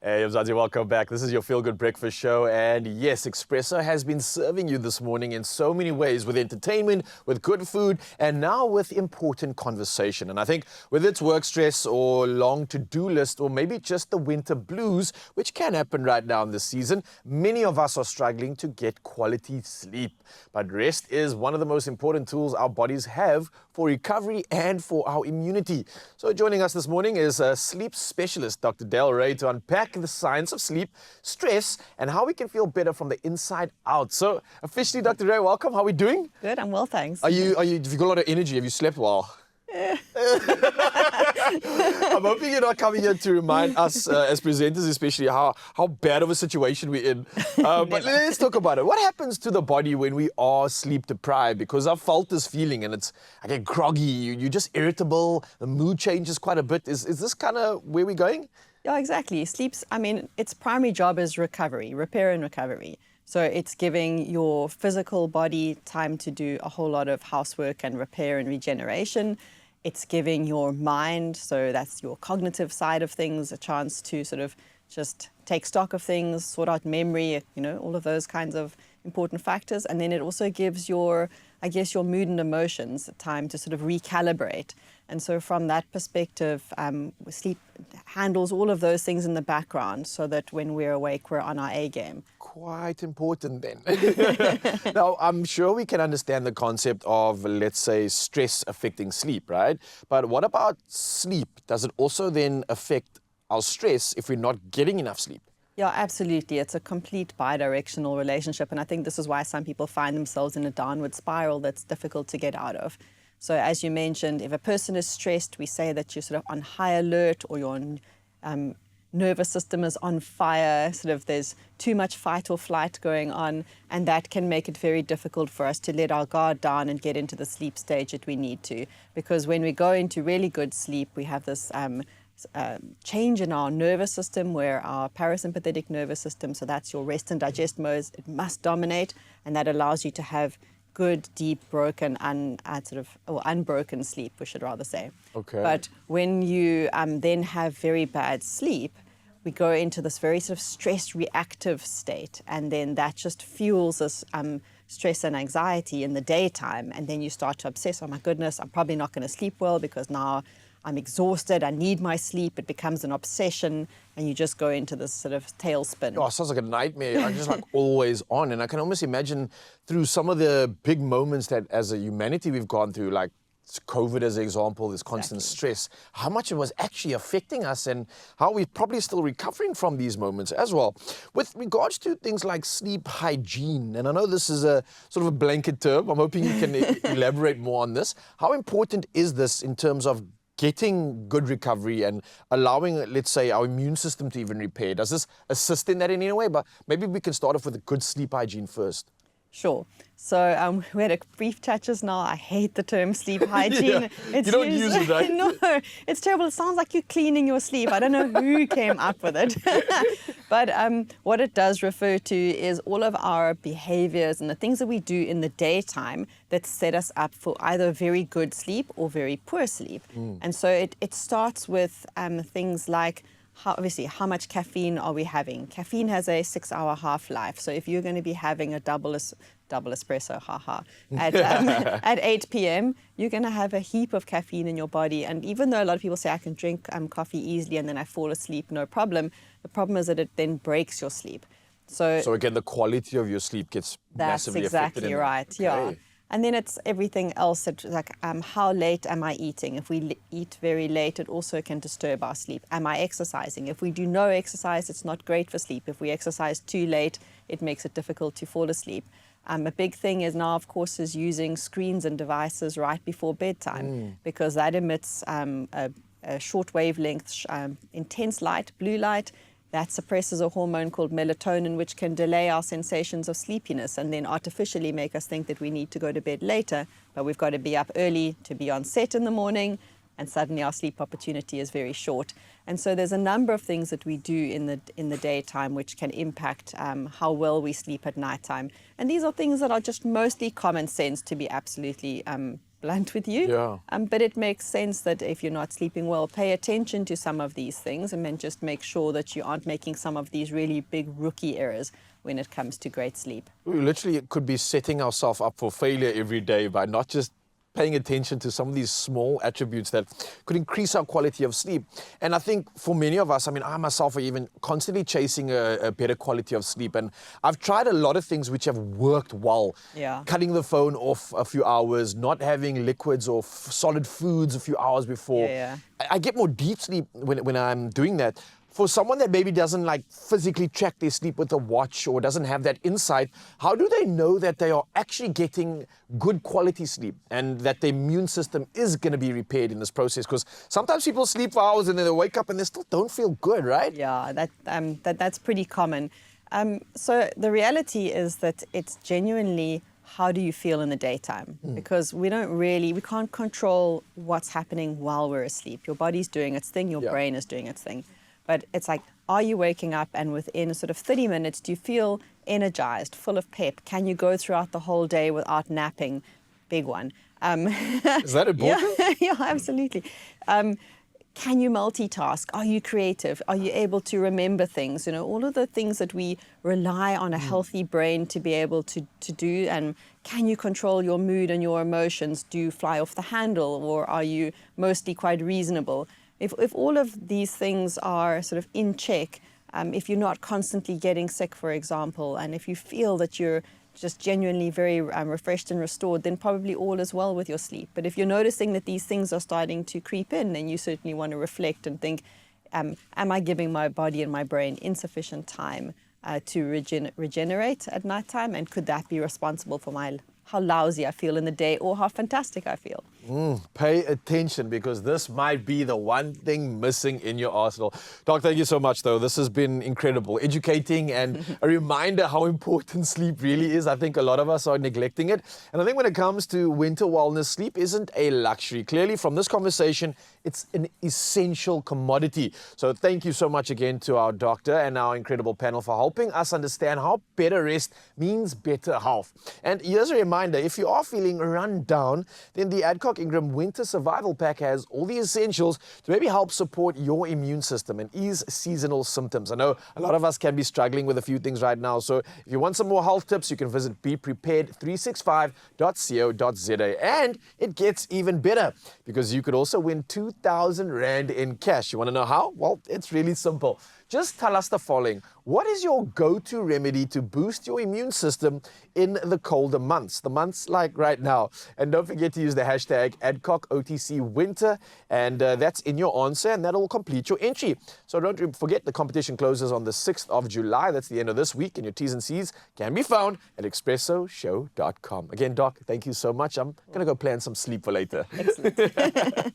Hey, Mzansi, welcome back. This is your Feel Good Breakfast Show. And yes, Expresso has been serving you this morning in so many ways, with entertainment, with good food, and now with important conversation. And I think whether it's work stress or long to-do list, or maybe just the winter blues, which can happen right now in this season, many of us are struggling to get quality sleep. But rest is one of the most important tools our bodies have for recovery and for our immunity. So joining us this morning is a sleep specialist, Dr. Del Ray, to unpack the science of sleep, stress, and how we can feel better from the inside out. So officially, Dr. Ray, welcome. How are we doing? Good, I'm well, thanks. Have you got a lot of energy? Have you slept well? I'm hoping you're not coming here to remind us as presenters, especially how bad of a situation we're in. But let's talk about it. What happens to the body when we are sleep deprived? Because I've felt this feeling, and I get groggy. You're just irritable. The mood changes quite a bit. Is this kind of where we're going? Yeah, exactly. Its primary job is recovery, repair and recovery. So it's giving your physical body time to do a whole lot of housework and repair and regeneration. It's giving your mind, so that's your cognitive side of things, a chance to sort of just take stock of things, sort out memory, all of those kinds of important factors. And then it also gives your mood and emotions time to sort of recalibrate. And so from that perspective, sleep handles all of those things in the background so that when we're awake, we're on our A game. Quite important then. Now, I'm sure we can understand the concept of, let's say, stress affecting sleep, right? But what about sleep? Does it also then affect our stress if we're not getting enough sleep? Yeah, absolutely. It's a complete bi-directional relationship. And I think this is why some people find themselves in a downward spiral that's difficult to get out of. So as you mentioned, if a person is stressed, we say that you're sort of on high alert, or your nervous system is on fire, there's too much fight or flight going on, and that can make it very difficult for us to let our guard down and get into the sleep stage that we need to. Because when we go into really good sleep, we have this change in our nervous system, where our parasympathetic nervous system, so that's your rest and digest modes, it must dominate, and that allows you to have good, deep, broken, unbroken sleep, we should rather say. Okay. But when you then have very bad sleep, we go into this very sort of stress reactive state, and then that just fuels this stress and anxiety in the daytime, and then you start to obsess, oh my goodness, I'm probably not going to sleep well because now I'm exhausted, I need my sleep. It becomes an obsession, and you just go into this sort of tailspin. Oh, it sounds like a nightmare. I'm just like always on. And I can almost imagine through some of the big moments that as a humanity we've gone through, like COVID as an example, this constant stress, how much it was actually affecting us and how we're probably still recovering from these moments as well. With regards to things like sleep hygiene, and I know this is a sort of a blanket term, I'm hoping you can elaborate more on this. How important is this in terms of getting good recovery and allowing, let's say, our immune system to even repair? Does this assist in that in any way? But maybe we can start off with a good sleep hygiene first. Sure. So we had a brief chat just now. I hate the term sleep hygiene. Yeah. You don't use it, right? No, it's terrible. It sounds like you're cleaning your sleep. I don't know who came up with it. But what it does refer to is all of our behaviors and the things that we do in the daytime that set us up for either very good sleep or very poor sleep. And so it starts with things like, how much caffeine are we having? Caffeine has a 6-hour half-life. So if you're going to be having a double espresso, at 8 p.m., you're going to have a heap of caffeine in your body. And even though a lot of people say I can drink coffee easily and then I fall asleep, no problem, the problem is that it then breaks your sleep. So again, the quality of your sleep gets massively affected. That's exactly right, Okay. yeah. And then it's everything else, like how late am I eating? If we eat very late, it also can disturb our sleep. Am I exercising? If we do no exercise, it's not great for sleep. If we exercise too late, it makes it difficult to fall asleep. A big thing is now, of course, is using screens and devices right before bedtime, because that emits a short wavelength, intense light, blue light. That suppresses a hormone called melatonin, which can delay our sensations of sleepiness and then artificially make us think that we need to go to bed later, but we've got to be up early to be on set in the morning, and suddenly our sleep opportunity is very short. And so there's a number of things that we do in the daytime which can impact how well we sleep at nighttime. And these are things that are just mostly common sense to be absolutely blunt with you. Yeah. But it makes sense that if you're not sleeping well, pay attention to some of these things and then just make sure that you aren't making some of these really big rookie errors when it comes to great sleep. We literally could be setting ourselves up for failure every day by not just paying attention to some of these small attributes that could increase our quality of sleep. And I think for many of us, I mean, I myself are even constantly chasing a better quality of sleep. And I've tried a lot of things which have worked well. Yeah. Cutting the phone off a few hours, not having liquids or solid foods a few hours before. Yeah. I get more deep sleep when I'm doing that. For someone that maybe doesn't like physically track their sleep with a watch or doesn't have that insight, how do they know that they are actually getting good quality sleep and that their immune system is going to be repaired in this process? Because sometimes people sleep for hours and then they wake up and they still don't feel good, right? Yeah, that's pretty common. So the reality is that it's genuinely, how do you feel in the daytime? Because we can't control what's happening while we're asleep. Your body's doing its thing, your brain is doing its thing. But it's like, are you waking up and within sort of 30 minutes, do you feel energized, full of pep? Can you go throughout the whole day without napping? Big one. Is that important? Yeah, absolutely. Can you multitask? Are you creative? Are you able to remember things? You know, all of the things that we rely on a healthy brain to be able to do. And can you control your mood and your emotions? Do you fly off the handle, or are you mostly quite reasonable? If all of these things are sort of in check, if you're not constantly getting sick, for example, and if you feel that you're just genuinely very refreshed and restored, then probably all is well with your sleep. But if you're noticing that these things are starting to creep in, then you certainly want to reflect and think, am I giving my body and my brain insufficient time to regenerate at nighttime? And could that be responsible for how lousy I feel in the day or how fantastic I feel? Pay attention, because this might be the one thing missing in your arsenal. Doc, thank you so much, though. This has been incredible, educating, and a reminder how important sleep really is. I think a lot of us are neglecting it. And I think when it comes to winter wellness, sleep isn't a luxury. Clearly, from this conversation, it's an essential commodity. So thank you so much again to our doctor and our incredible panel for helping us understand how better rest means better health. And here's a reminder, if you are feeling run down, then the ADCOCK INGRAM Winter Survival Pack has all the essentials to maybe help support your immune system and ease seasonal symptoms. I know a lot of us can be struggling with a few things right now, so if you want some more health tips, you can visit beprepared365.co.za. And it gets even better, because you could also win 2,000 Rand in cash. You want to know how? Well, it's really simple. Just tell us the following. What is your go-to remedy to boost your immune system in the colder months? The months like right now. And don't forget to use the hashtag ADCOCKOTCWinter, and that's in your answer, and that'll complete your entry. So don't forget, the competition closes on the 6th of July. That's the end of this week, and your T's and C's can be found at expressoshow.com. Again, Doc, thank you so much. I'm going to go plan some sleep for later. Excellent.